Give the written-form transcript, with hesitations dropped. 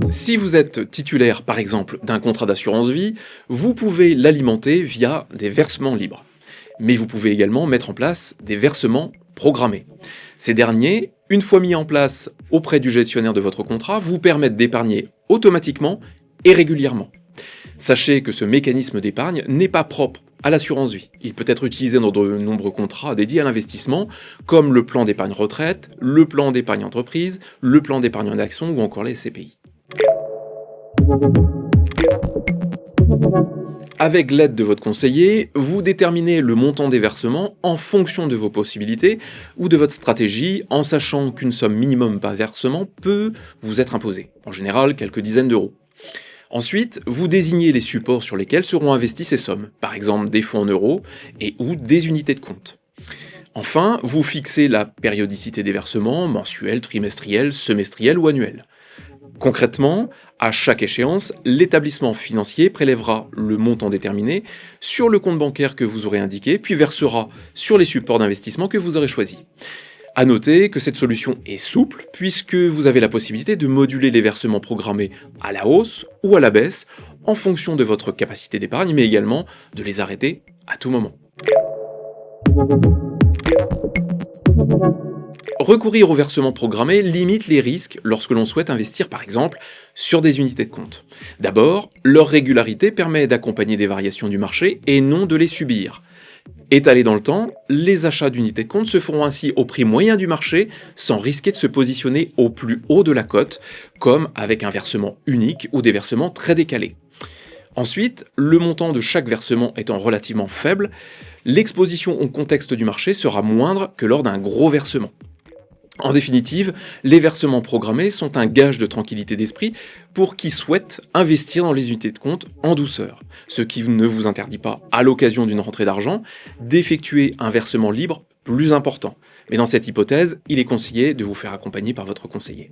Si vous êtes titulaire, par exemple, d'un contrat d'assurance vie, vous pouvez l'alimenter via des versements libres. Mais vous pouvez également mettre en place des versements programmés. Ces derniers, une fois mis en place auprès du gestionnaire de votre contrat, vous permettent d'épargner automatiquement et régulièrement. Sachez que ce mécanisme d'épargne n'est pas propre à l'assurance vie. Il peut être utilisé dans de nombreux contrats dédiés à l'investissement, comme le plan d'épargne retraite, le plan d'épargne entreprise, le plan d'épargne en action ou encore les SCPI. Avec l'aide de votre conseiller, vous déterminez le montant des versements en fonction de vos possibilités ou de votre stratégie, en sachant qu'une somme minimum par versement peut vous être imposée, en général quelques dizaines d'euros. Ensuite, vous désignez les supports sur lesquels seront investies ces sommes, par exemple des fonds en euros et ou des unités de compte. Enfin, vous fixez la périodicité des versements, mensuels, trimestriels, semestriels ou annuels. Concrètement, à chaque échéance, l'établissement financier prélèvera le montant déterminé sur le compte bancaire que vous aurez indiqué, puis versera sur les supports d'investissement que vous aurez choisis. À noter que cette solution est souple, puisque vous avez la possibilité de moduler les versements programmés à la hausse ou à la baisse, en fonction de votre capacité d'épargne, mais également de les arrêter à tout moment. Recourir au versement programmé limite les risques lorsque l'on souhaite investir par exemple sur des unités de compte. D'abord, leur régularité permet d'accompagner des variations du marché et non de les subir. Étalés dans le temps, les achats d'unités de compte se feront ainsi au prix moyen du marché sans risquer de se positionner au plus haut de la cote, comme avec un versement unique ou des versements très décalés. Ensuite, le montant de chaque versement étant relativement faible, l'exposition au contexte du marché sera moindre que lors d'un gros versement. En définitive, les versements programmés sont un gage de tranquillité d'esprit pour qui souhaite investir dans les unités de compte en douceur, ce qui ne vous interdit pas, à l'occasion d'une rentrée d'argent, d'effectuer un versement libre plus important. Mais dans cette hypothèse, il est conseillé de vous faire accompagner par votre conseiller.